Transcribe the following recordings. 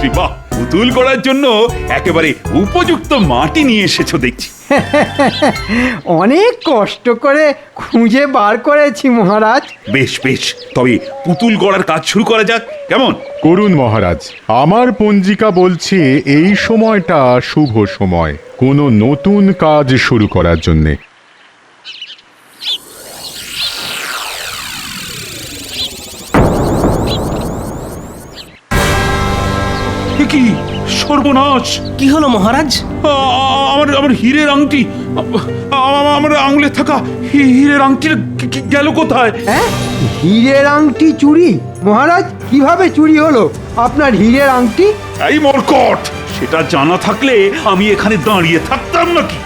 মন্ত্রী, বাহ! পুতুল করার জন্য একেবারে উপযুক্ত মাটি নিয়ে এসেছো দেখছি। অনেক কষ্ট করে খুঁজে বার করেছি মহারাজ। বেশ বেশ, তবে পুতুল গড়ার কাজ শুরু করা যাক, কেমন? করুন মহারাজ, আমার পঞ্জিকা বলছে এই সময়টা শুভ সময় কোনো নতুন কাজ শুরু করার জন্যে। এ কি সর্বনাশ! কি হলো মহারাজ? আমার আমার হীরের আংটি, আমার আঙুলে থাকা হীরের আংটি গেল কোথায়? হ্যাঁ, হীরের আংটি চুরি? মহারাজ, কিভাবে চুরি হলো আপনার হীরের আংটি? এই মরকট, সেটা জানা থাকলে আমি এখানে দাঁড়িয়ে থাকতাম নাকি?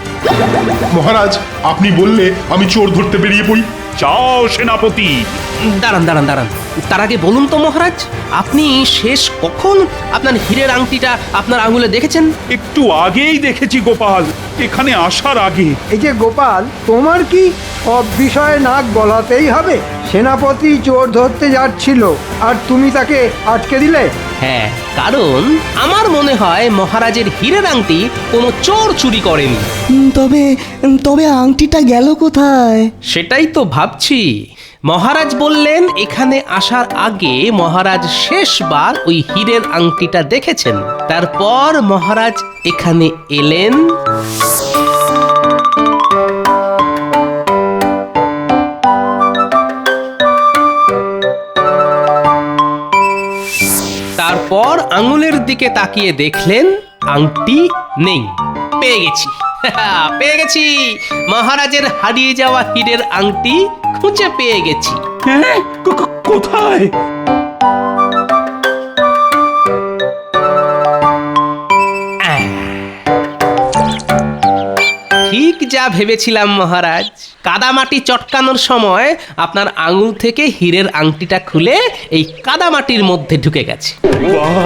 মহারাজ, আপনি বললে আমি চোর ধরতে বেরিয়ে পড়ি। যাও সেনাপতি। দাঁড়ান দাঁড়ান দাঁড়ান, তার আগে বলুন তো মহারাজ, আপনি শেষ কখন আপনার হীরের আংটিটা আপনার আঙুলে দেখেছেন? একটু আগেই দেখেছি গোপাল, এখানে আসার আগে। এই যে গোপাল, তোমার কি সব বিষয়ে নাক গলাতেই হবে? সেনাপতি চোর ধরতে যাচ্ছিল আর তুমি তাকে আটকে দিলে? হ্যাঁ, কারণ আমার মনে হয় মহারাজের হীরের আংটি কোনো চোর চুরি করেনি। তবে তবে আংটিটা গেল কোথায়? সেটাই তো ভাবছি। মহারাজ বললেন এখানে আসার আগে মহারাজ শেষবার ওই হীরের আংটিটা দেখেছেন, তারপর মহারাজ এখানে এলেন, তারপর আঙুলের দিকে তাকিয়ে দেখলেন আংটি নেই। পেয়ে গেছি, পেয়ে গেছি, মহারাজের হারিয়ে যাওয়া হীরের আংটি খুঁজে পেয়ে গেছি। হ্যাঁ, কোথায়? ঠিক যা ভেবেছিলাম মহারাজ, কাদামাটি চটকানোর সময় আপনার আঙুল থেকে হীরের আংটিটা খুলে এই কাদামাটির মধ্যে ঢুকে গেছে। বাহ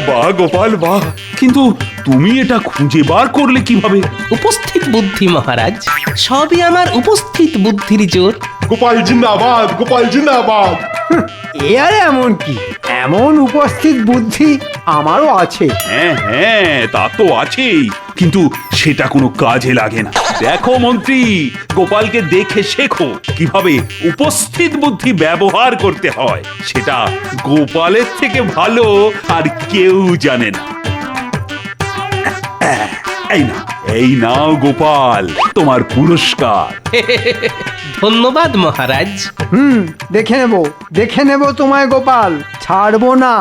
বাহ গোপাল, বাহ! কিন্তু তুমি এটা খুঁজে বার করলে কিভাবে? উপস্থিত বুদ্ধি মহারাজ, সবই আমার উপস্থিত বুদ্ধির জোর। গোপাল জিন্দাবাদ, গোপাল জিন্দাবাদ। এ আর এমন কি, এমন উপস্থিত বুদ্ধি আমারও আছে। হ্যাঁ হ্যাঁ, তা তো আছেই, কিন্তু সেটা কোনো কাজে লাগে না। দেখো মন্ত্রী, গোপালকে দেখে শেখো কিভাবে উপস্থিত বুদ্ধি ব্যবহার করতে হয়। সেটা গোপালের থেকে ভালো আর কেউ জানে না। এই নাও গোপাল, তোমার পুরস্কার। ধন্যবাদ মহারাজ। দেখে নেব তোমায় গোপাল, ছাড়বো না।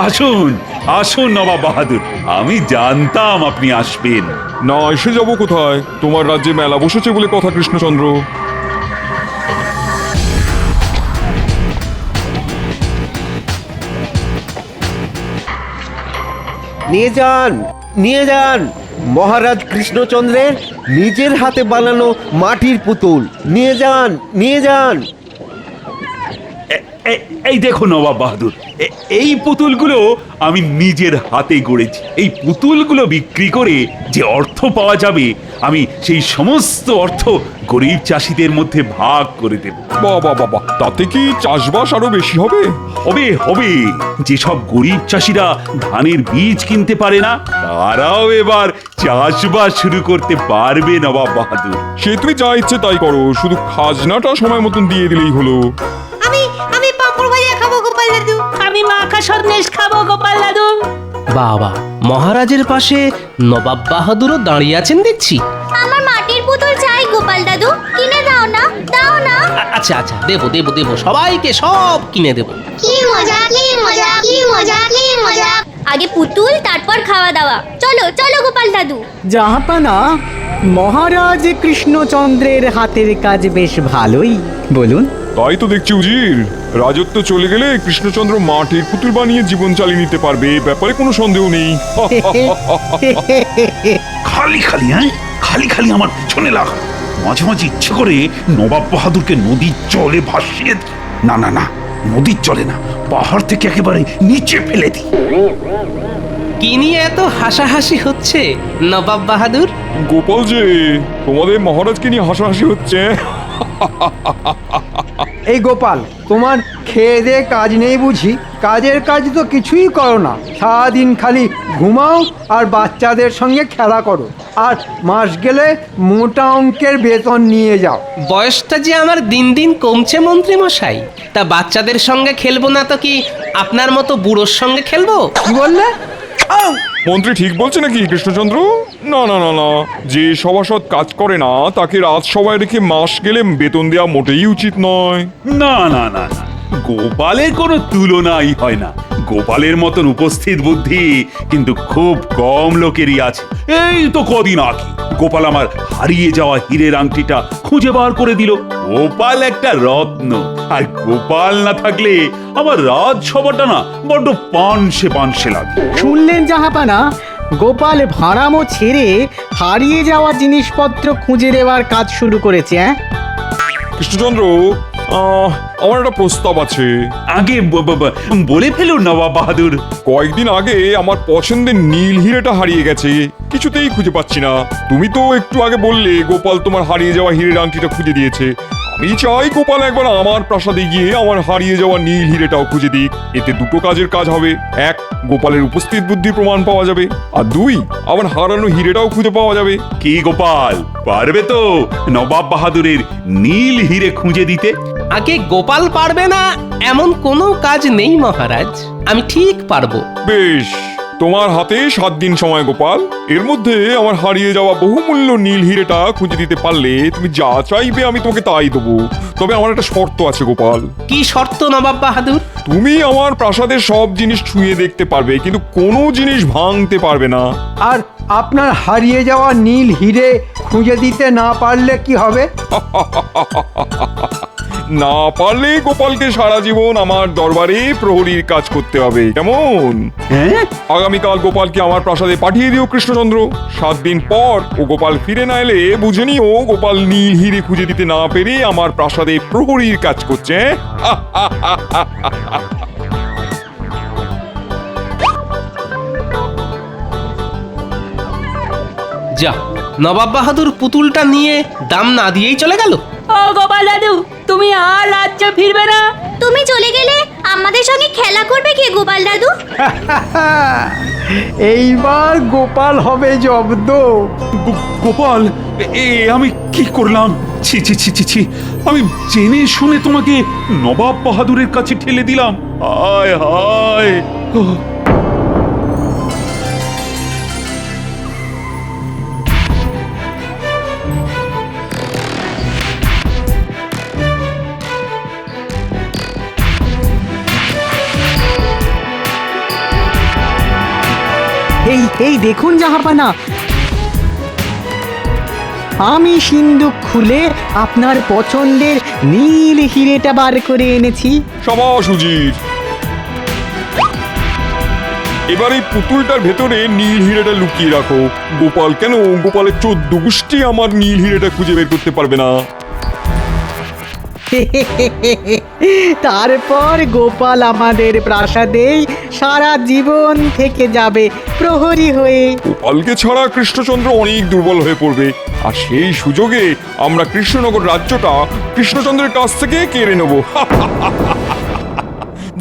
আসুন আসুন নবাব বাহাদুর, আমি জানতাম আপনি আসবেন। না এসে যাব কোথায়? তোমার রাজ্যে মেলা বসেছে বলে কথা কৃষ্ণচন্দ্র। নিয়ে যান, নিয়ে যান মহারাজ কৃষ্ণচন্দ্রের নিজের হাতে বানানো মাটির পুতুল। নিয়ে যান, নিয়ে যান। এই দেখো নবাব বাহাদুর, এই পুতুলগুলো আমি নিজের হাতে গড়েছি। এই পুতুলগুলো বিক্রি করে যে অর্থ পাওয়া যাবে, আমি সেই সমস্ত অর্থ গরিব চাষিদের মধ্যে ভাগ করে দেব। বাবা বাবা, তাতে কি চাষবাস আরো বেশি হবে? হবে হবে, যেসব গরিব চাষিরা ধানের বীজ কিনতে পারে না, তারাও এবার চাষবাস শুরু করতে পারবে নবাব বাহাদুর। সে তুমি যা ইচ্ছে তাই করো, শুধু খাজনাটা সময় মতন দিয়ে দিলেই হলো। আমি পাঁপড় ভাজা খাবো গোপাল দাদু। আমি মাখা সন্দেশ খাবো গোপাল দাদু। বাবা, মহারাজের পাশে নবাব বাহাদুরও দাঁড়িয়ে আছেন দেখছি। আমার মাটির পুতুল চাই গোপাল দাদু, কিনে দাও না, দাও না। আচ্ছা আচ্ছা, দেবো দেবো দেবো, সবাইকে সব কিনে দেবো। কি মজা, কি মজা, কি মজা, কি মজা। আগে পুতুল, তারপর খাওয়া দাওয়া। চলো চলো গোপাল দাদু। জাহাপানা, মহারাজ কৃষ্ণচন্দ্রের হাতের কাজ বেশ ভালোই, বলুন। তাই তো দেখছি উজির, রাজত্ব চলে গেলে কৃষ্ণচন্দ্র মাটির পুতুল বানিয়ে জীবন চালিয়ে নিতে পারবে, এ ব্যাপারে কোনো সন্দেহ নেই। খালি খালি খালি খালি আমার পিছনে লাগা। মাঝে মাঝে ইচ্ছে করে নবাব বাহাদুরকে নদীর জলে ভাসিয়ে দিই। না না না, নদীর জলে না, পাহাড় থেকে একেবারে নিচে ফেলে দিই। কি নিয়ে এত হাসাহাসি হচ্ছে নবাব বাহাদুর? গোপাল যে, তোমাদের মহারাজকে নিয়ে হাসাহাসি হচ্ছে। এই গোপাল, তোমার খেয়ে দে কাজ নেই বুঝি? কাজের কাজ তো কিছুই করো না, সারাদিন খালি ঘুমাও আর বাচ্চাদের সঙ্গে খেলা করো, আর মাস গেলে মোটা অঙ্কের বেতন নিয়ে যাও। বয়সটা যে আমার দিন দিন কমছে মন্ত্রী মশাই, তা বাচ্চাদের সঙ্গে খেলবো না তো কি আপনার মতো বুড়োর সঙ্গে খেলবো? কি বললে? আউ! মন্ত্রী ঠিক বলছে নাকি কৃষ্ণচন্দ্র? না না না না, যে সভাসদ কাজ করে না তাকে রাজসভায় রেখে মাস গেলে বেতন দেওয়া মোটেই উচিত নয়। না না না না, গোপালের কোনো তুলনাই হয় না। গোপালের মতন উপস্থিত বুদ্ধি কিন্তু খুব কম লোকেরই আছে। এই তো কদিন আগে গোপাল আমার হারিয়ে যাওয়া হীরের আংটিটা খুঁজে বার করে দিল। গোপাল একটা রত্ন, আর গোপাল না থাকলে আমার রাজসভাটা না বড্ড পানসে পানসে লাগে। শুনলেন জাহাপানা, গোপাল ভাড়ামো ছেড়ে হারিয়ে যাওয়া জিনিসপত্র খুঁজে দেওয়ার কাজ শুরু করেছে। কৃষ্ণচন্দ্র, আমার একটা প্রস্তাব আছে। আগে বলে ফেলুন নবাব বাহাদুর। কয়েকদিন আগে আমার পছন্দের নীল হিরেটা হারিয়ে গেছে, কিছুতেই খুঁজে পাচ্ছি না। তুমি তো একটু আগে বললে গোপাল তোমার হারিয়ে যাওয়া হীরের আংটিটা খুঁজে দিয়েছে। আমি চাই গোপাল একবার আমার প্রাসাদে গিয়ে আমার হারিয়ে যাওয়া নীল হিরেটাও খুঁজে দিক। এতে দুটো কাজের কাজ হবে। এক, গোপালের উপস্থিত বুদ্ধির প্রমাণ পাওয়া যাবে, আর দুই, আমার হারানো হিরেটাও খুঁজে পাওয়া যাবে। কি গোপাল, পারবে তো নবাব বাহাদুরের নীল হিরে খুঁজে দিতে? আগে গোপাল পারবে না এমন কোনো কাজ নেই মহারাজ, আমি ঠিক পারবো। বেশ, তোমার হাতে 7 দিন সময় গোপাল। এর মধ্যে আমার হারিয়ে যাওয়া বহুমূল্য নীল হিরেটা খুঁজে দিতে পারলে তুমি যা চাইবে আমি তোমাকে তাই দেবো। তবে আমার একটা শর্ত আছে গোপাল। কি শর্ত নবাব বাহাদুর? তুমি আমার প্রাসাদের সব জিনিস ছুঁয়ে দেখতে পারবে, কিন্তু কোনো জিনিস ভাঙতে পারবে না। আর আপনার হারিয়ে যাওয়া নীল হিরে খুঁজে দিতে না পারলে কি হবে? না পারলে গোপালকে সারা জীবন আমার দরবারে প্রহরীর কাজ করতে হবে, কেমন? হ্যাঁ, আগামীকাল গোপালকে আমার প্রাসাদে পাঠিয়ে দিও কৃষ্ণচন্দ্র। 7 দিন পর ও গোপাল ফিরে না এলে বুঝে নিও গোপাল নীল হিরে খুঁজে দিতে না পেরে আমার প্রাসাদে প্রহরীর কাজ করছে। যা, নবাব বাহাদুর পুতুলটা নিয়ে দাম না দিয়েই চলে গেল। ও গোপাল দাদু, তুমি আর রাজ্যে ফিরবে না? তুমি চলে গেলে আমাদের সঙ্গে খেলা করবে কে গোপাল দাদু? এইবার গোপাল হবে জব্দ। গোপাল, আমি কি করলাম? ছি ছি ছি ছি ছি, আমি জেনে শুনে তোমাকে নবাব বাহাদুরের কাছে ঠেলে দিলাম। হায় হায়। এই দেখুন জাহাপানা, আমি সিন্দুক খুলে আপনার পছন্দের নীল হিরেটা বার করে এনেছি। সাবাস উজির। এবার এই পুতুলটার ভেতরে নীল হিরেটা লুকিয়ে রাখো। গোপাল কেন, গোপালের 14 গোষ্ঠী আমার নীল হিরেটা খুঁজে বের করতে পারবে না। তারপর গোপাল আমাদের প্রাসাদেই সারা জীবন থেকে যাবে প্রহরী হয়ে। গোপালকে ছাড়া কৃষ্ণচন্দ্র অনেক দুর্বল হয়ে পড়বে, আর সেই সুযোগে আমরা কৃষ্ণনগর রাজ্যটা কৃষ্ণচন্দ্রের কাছ থেকে কেড়ে নেব।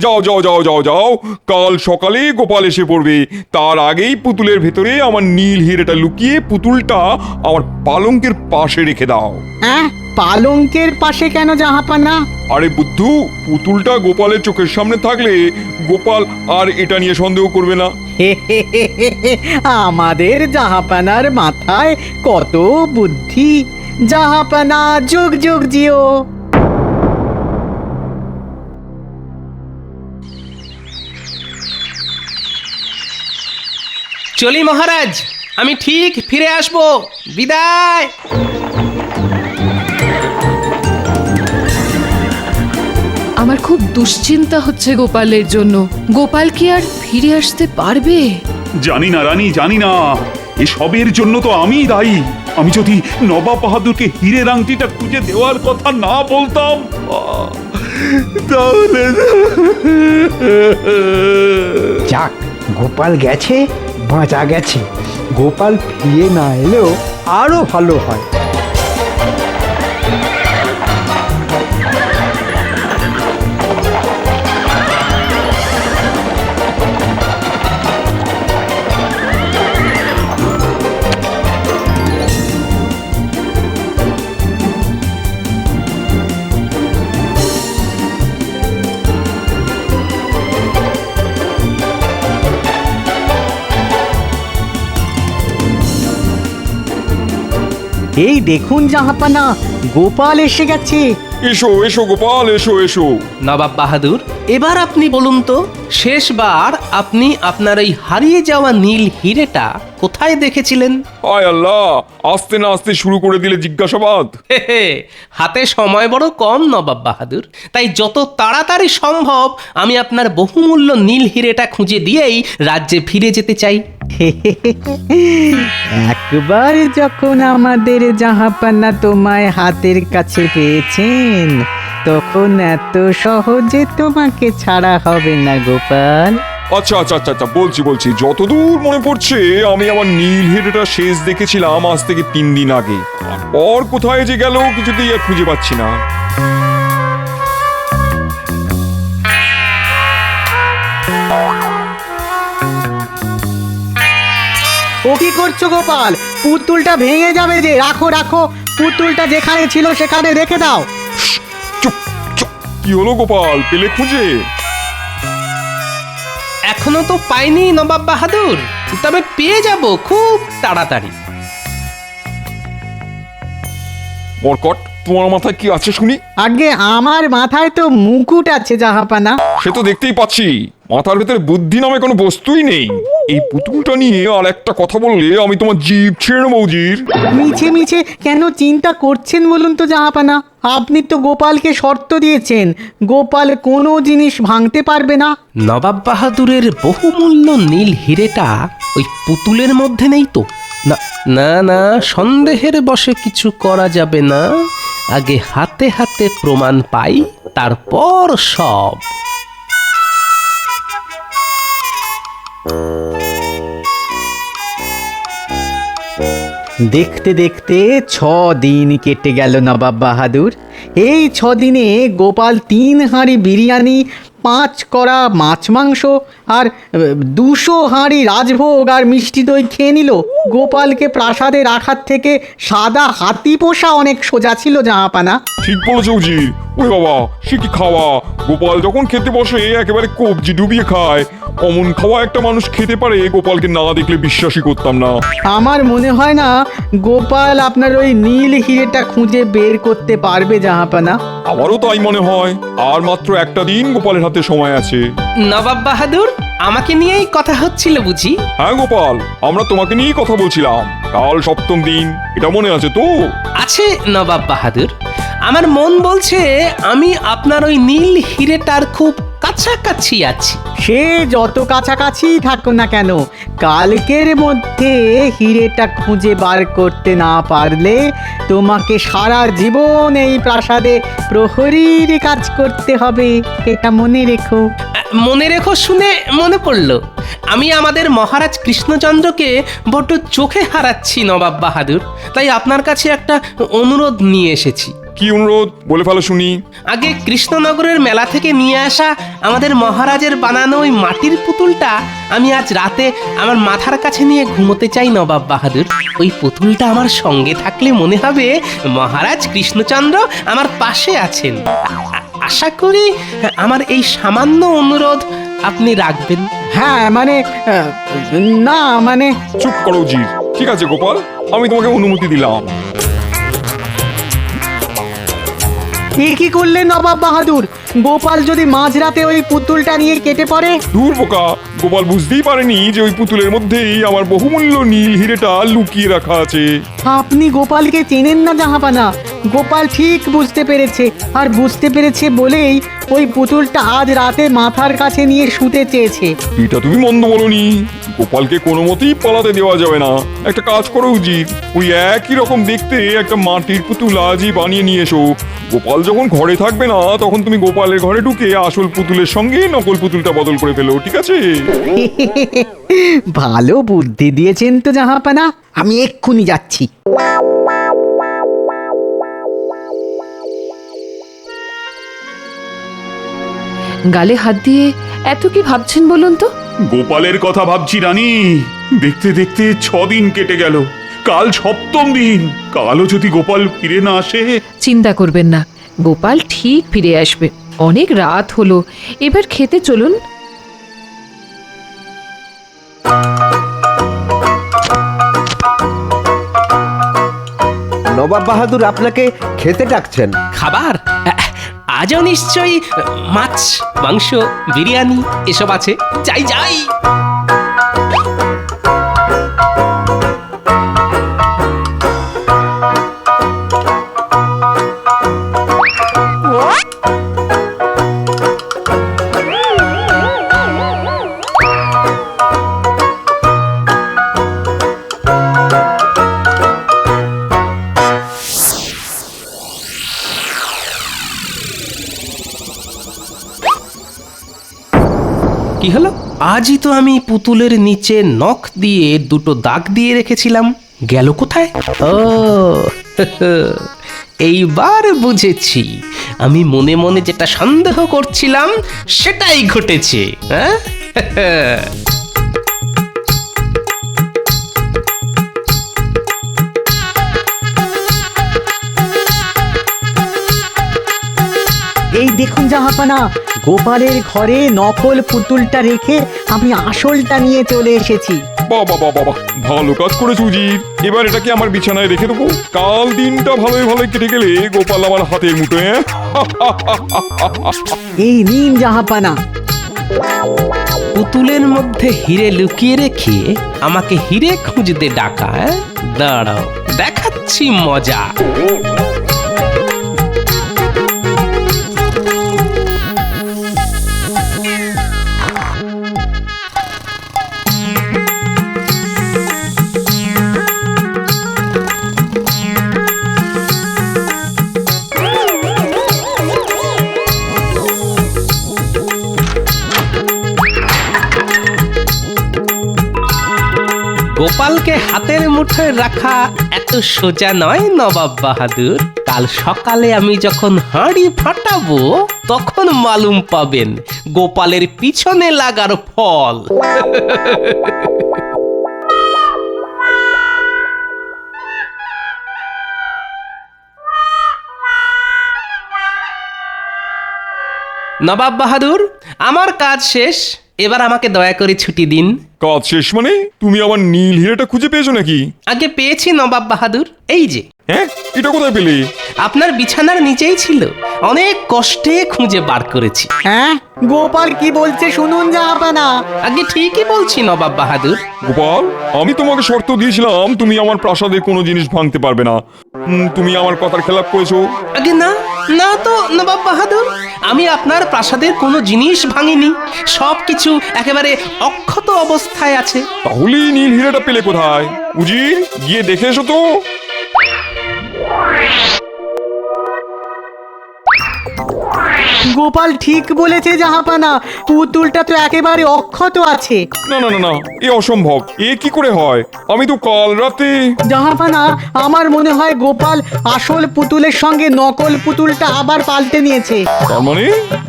যাও যাও যাও যাও যাও, কাল সকালে গোপাল এসে পড়বে। তার আগেই পুতুলের ভেতরে আমার নীল হিরেটা লুকিয়ে পুতুলটা আমার পালঙ্কের পাশে রেখে দাও। পালঙ্কের পাশে কেন জাহাপানা? আরে বুদ্ধু, পুতুলটা গোপালের চোখের সামনে থাকলে গোপাল আর এটা নিয়ে সন্দেহ করবে না। আমাদের জাহাপানার মাথায় কত বুদ্ধি। জাহাপানা যুগ যুগ জিও। চলি মহারাজ, আমি ঠিক ফিরে আসবো। বিদায়। আমার খুব দুশ্চিন্তা হচ্ছে গোপালের জন্য। গোপাল কি আর ফিরে আসতে পারবে? জানি না রানী, জানি না। এসবের জন্য তো আমিই দায়ী। আমি যদি নবাব বাহাদুরকে হীরের আংটিটা খুঁজে দেওয়ার কথা না বলতাম, তাহলে যাক, গোপাল গেছে, বাঁচা গেছে। গোপাল ফিরে না এলেও আরো ভালো হয়। এই দেখুন জাহাপানা, গোপাল এসে গেছে। এসো এসো গোপাল, এসো এসো। নবাব বাহাদুর, এবার আপনি বলুন তো, শেষবার আপনি আপনার এই হারিয়ে যাওয়া নীল হিরেটা কোথায় দেখেছিলেন? হায় আল্লাহ, আস্তে না আস্তে শুরু করে দিলে জিজ্ঞাসাবাদ। হে হে, হাতে সময় বড় কম নবাব বাহাদুর, তাই যত তাড়াতাড়ি সম্ভব আমি আপনার বহুমূল্য নীল হিরেটা খুঁজে দিয়েই রাজ্যে ফিরে যেতে চাই। একবার যখন আমাদের জাহাপানা তোমায় হাতের কাছে পেয়েছেন, তখন এত সহজে তোমাকে ছাড়া হবে না গোপাল। আচ্ছা আচ্ছা আচ্ছা আচ্ছা, বলছি যতদূর মনে পড়ছে আমি আমার নীল হিরেটা শেষ দেখেছিলাম আজ থেকে 3 দিন আগে। আর কোথায় যে গেল কিছুতেই আর খুঁজে পাচ্ছি না। ও কি করছো গোপাল? পুতুলটা ভেঙে যাবে যে, রাখো রাখো, পুতুলটা যেখানে ছিল সেখানে রেখে দাও। চুপ চুপ, কি হলো গোপাল, পেলে খুঁজে? এখনো তো পাইনি নবাব বাহাদুর, তবে পেয়ে যাব খুব তাড়াতাড়ি। মরকট, তোমার মাথায় কি আছে শুনি? আগে আমার মাথায় তো মুকুট আছে জাহাপানা। সে তো দেখতেই পাচ্ছি, মাথার ভেতরে বুদ্ধি নামে কোনো বস্তুই নেই। এই পুতুলটা নিয়ে আর একটা কথা বললে আমি তোমার জিভ ছেড়ে নেবো উজির। মিছে মিছে কেন চিন্তা করছেন বলুন তো জাহাপানা? আপনি তো গোপালকে শর্ত দিয়েছেন, গোপাল কোনো জিনিস ভাঙতে পারবে না। নবাব বাহাদুরের বহুমূল্য নীল হিরেটা ওই পুতুলের মধ্যে নেই তো? না না না, সন্দেহের বশে কিছু করা যাবে না। আগে হাতে হাতে প্রমাণ পাই, তারপর সব। দেখতে দেখতে 6 দিন কেটে গেল নবাব বাহাদুর। এই 6 দিনে গোপাল 3 হাঁড়ি বিরিয়ানি, 5 কড়া মাছ মাংস আর 200 হাঁড়ি রাজভোগ আর মিষ্টি দই খেয়ে নিল। গোপালকে প্রাসাদে রাখার থেকে সাদা হাতি পোষা অনেক সোজা ছিল জাহাপানা। ঠিক বলেছো উজির। ওই বাবা, সে কি খাওয়া! গোপাল যখন খেতে বসে একেবারে কবজি ডুবিয়ে খায়। অমন খাওয়া একটা মানুষ খেতে পারে, গোপালকে না দেখলে বিশ্বাসই করতাম না। আমার মনে হয় না গোপাল আপনার ওই নীল হিরেটা খুঁজে বের করতে পারবে জাহাপানা। আমারও তাই মনে হয়। আর মাত্র একটা দিন গোপালের হাতে সময় আছে। নবাব বাহাদুর, আমাকে নিয়েই কথা হচ্ছিল বুঝি? হ্যাঁ গোপাল, আমরা তোমাকে নিয়েই কথা বলছিলাম। কাল 7ম দিন, এটা মনে আছে তো? আছে নবাব বাহাদুর, আমার মন বলছে আমি আপনার ওই নীল হিরেটার খুব কাছাকাছি আছি। সে যত কাছাকাছি থাকো না কেন, কালকের মধ্যে হিরেটা খুঁজে বার করতে না পারলে তোমাকে সারা জীবন এই প্রাসাদে প্রহরীর কাজ করতে হবে, এটা মনে রেখো। মনে রেখো শুনে মনে পড়লো, আমি আমাদের মহারাজ কৃষ্ণচন্দ্রকে বড্ড চোখে হারাচ্ছি নবাব বাহাদুর, তাই আপনার কাছে একটা অনুরোধ নিয়ে এসেছি। কি অনুরোধ, বলে ফেলো শুনি। আগে কৃষ্ণনগরের মেলা থেকে নিয়ে আসা আমাদের মহারাজের বানানো ওই মাটির পুতুলটা আমি আজ রাতে আমার মাথার কাছে নিয়ে ঘুমোতে চাই নবাব বাহাদুর। ওই পুতুলটা আমার সঙ্গে থাকলে মনে হবে মহারাজ কৃষ্ণচন্দ্র আমার পাশে আছেন। আশা করি আমার এই সামান্য অনুরোধ আপনি রাখবেন। হ্যাঁ মানে না মানে। চুপ করো জি। ঠিক আছে গোপাল, আমি তোমাকে অনুমতি দিলাম। এ কি করলেন নবাব বাহাদুর? গোপাল যদি মাঝরাতে ওই পুতুলটা নিয়ে কেটে পড়ে? দূর বোকা, গোপাল বুঝতেই পারেনি যে ওই পুতুলের মধ্যেই আমার বহুমূল্য নীল হিরেটা লুকিয়ে রাখা আছে। আপনি গোপালকে চেনেন না জাহাপানা। গোপাল ঠিক বুঝতে পেরেছে, আর বুঝতে পেরেছে বলেই ওই পুতুলটা আজ রাতে মাথার কাছে নিয়ে শুতে চেয়েছে। এটা তুমি মন্দ বলনি। গোপালকে কোনো মতেই পালাতে দেওয়া যাবে না। একটা কাজ করো উচিত, ওই একই রকম দেখতে একটা মাটির পুতুল আজই বানিয়ে নিয়ে এসো। গোপাল যখন ঘরে থাকবে না তখন তুমি গোপালের ঘরে ঢুকে আসল পুতুলের সঙ্গে নকল পুতুলটা বদল করে ফেলো, ঠিক আছে? ভালো বুদ্ধি দিয়েছেন তো জাহাপানা, আমি এক্ষুনি যাচ্ছি। গালে হাত দিয়ে এত কি ভাবছেন বলুন তো? গোপালের কথা ভাবছি রানী। দেখতে দেখতে 6 দিন কেটে গেল, কাল 7ম দিন। কালও যদি গোপাল ফিরে না আসে। চিন্তা করবেন না, গোপাল ঠিক ফিরে আসবে। অনেক রাত হলো, এবার খেতে চলুন। নবাব বাহাদুর আপনাকে খেতে ডাকছেন। খাবার আজও নিশ্চয়ই মাছ, মাংস, বিরিয়ানি এসব আছে। যাই যাই। কি হলো? আজই তো আমি পুতুলের নিচে নখ দিয়ে 2টো দাগ দিয়ে রেখেছিলাম, গেল কোথায়? ও এইবার বুঝেছি, আমি মনে মনে যেটা সন্দেহ করছিলাম সেটাই ঘটেছে। হ্যাঁ, এই দেখুন জাহাপানা, গোপালের ঘরে নকল পুতুলটা রেখে আমি আসলটা নিয়ে চলে এসেছি। বাবা বাবা বাবা, ভালো কাজ করেছো উজির। এবার এটাকে আমার বিছানায় রেখে দেবো। কাল দিনটা ভালোই ভালোই কেটে গেলে গোপাল আমার হাতের মুঠোয়। এই নিন জাহাপানা। পুতুলের মধ্যে হিরে লুকিয়ে রেখে আমাকে হিরে খুঁজতে ডাকা। দাঁড়াও, দেখাচ্ছি মজা। গোপালকে হাতের মুঠোয় রাখা এত সোজা নয় নবাব বাহাদুর। কাল সকালে আমি যখন হাঁড়ি ফাটাবো তখন মালুম পাবেন গোপালের পিছনে লাগার ফল। নবাব বাহাদুর, আমার কাজ শেষ, এবার আমাকে দয়া করে ছুটি দিন। কাজ শেষ মানে? তুমি আমার নীল হিরেটা খুঁজে পেয়েছো নাকি? আগে পেয়েছি নবাব বাহাদুর, এই যে। হ্যাঁ, এটা কোথায় পেলে? আপনার বিছানার নিচেই ছিল, অনেক কষ্টে খুঁজে বার করেছি। হ্যাঁ, গোপাল কি বলছে শুনুন জাহাপানা। আগে ঠিকই বলছি নবাব বাহাদুর। গোপাল, আমি তোমাকে শর্ত দিয়েছিলাম তুমি আমার প্রাসাদের কোনো জিনিস ভাঙতে পারবে না। তুমি আমার কথার খেলাপ করেছো। আগে না, না তো নবাব বাহাদুর, আমি আপনার প্রাসাদের কোনো জিনিস ভাঙিনি। সবকিছু একেবারে অক্ষত অবস্থায় আছে। তাহলে নীল হিরেটা পেলে কোথায়? উজির, গিয়ে দেখে এসো তো। গোপাল ঠিক বলেছে জাহাপানা, পুতুলটা তো একেবারে অক্ষত আছে। না না না না, এ অসম্ভব। এ কি করে হয়? আমি তো কাল রাতে। জাহাপানা, আমার মনে হয় গোপাল আসল পুতুলের সঙ্গে নকল পুতুলটা আবার পাল্টে নিয়েছে। তার মানে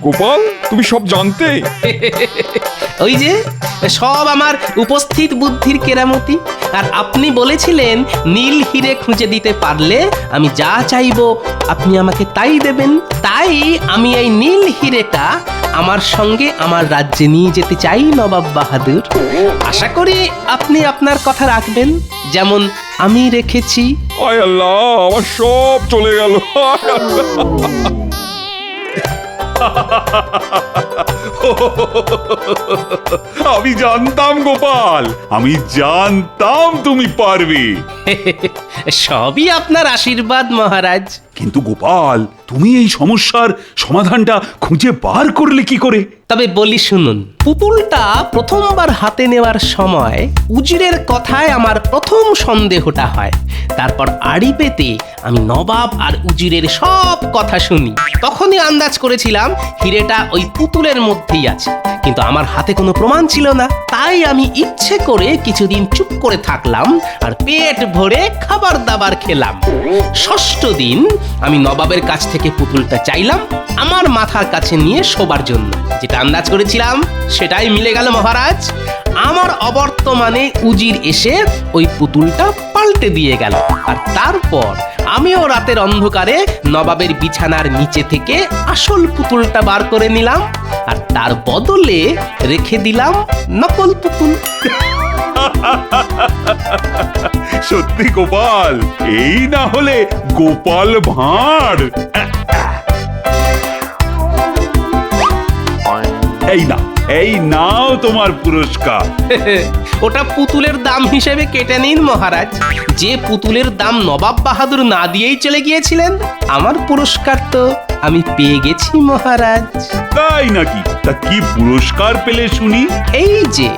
গোপাল, তুমি সব জানতে? ওই যে সব আমার উপস্থিত বুদ্ধির কেরামতি। আর আপনি বলেছিলেন নীল হিরে খুঁজে দিতে পারলে আমি যা চাইবো আপনি আমাকে তাই দেবেন। তাই আমি এই নীল হিরেটা আমার সঙ্গে আমার রাজ্যে নিয়ে যেতে চাই নবাব বাহাদুর। আশা করি আপনি আপনার কথা রাখবেন, যেমন আমি রেখেছি। আয় আল্লাহ, আমার সব চলে গেল। আমি জানতাম গোপাল, আমি জানতাম তুমি পারবে। সবই আপনার আশীর্বাদ মহারাজ। কিন্তু গোপাল, তুমি এই সমস্যার সমাধানটা খুঁজে বার করলে কি করে? তবে বলি শুনুন, পুতুলটা প্রথমবার হাতে নেওয়ার সময় উজিরের কথায় আমার প্রথম সন্দেহটা হয়। তারপর আড়ি পেতে আমি নবাব আর উজিরের সব কথা শুনি। তখনই আন্দাজ করেছিলাম হিরেটা ওই পুতুলের মধ্যেই আছে, কিন্তু আমার হাতে কোনো প্রমাণ ছিল না। তাই আমি ইচ্ছে করে কিছুদিন চুপ করে থাকলাম আর পেট ভরে খাবার দাবার খেলাম। ষষ্ঠ দিন আমি নবাবের কাছ থেকে পুতুলটা চাইলাম আমার মাথার কাছে নিয়ে শোবার জন্য। যেটা আন্দাজ করেছিলাম সেটাই মিলে গেল মহারাজ। আমার অবর্তমানে উজির এসে ওই পুতুলটা পাল্টে দিয়ে গেল। আর তারপর আমিও রাতের অন্ধকারে নবাবের বিছানার নিচে থেকে আসল পুতুলটা বার করে নিলাম, আর তার বদলে রেখে দিলাম নকল পুতুল। সত্যি গোপাল, এই না হলে গোপাল ভাঁড়। এই নাও তোমার পুরস্কার। ওটা পুতুলের দাম হিসেবে কেটে নিন মহারাজ। যে পুতুলের দাম নবাব বাহাদুর না দিয়েই চলে গিয়েছিলেন, আমার পুরস্কার তো আমি পেয়ে গেছি মহারাজ। তাই নাকি? তা কি পুরস্কার পেলে শুনি? এই যে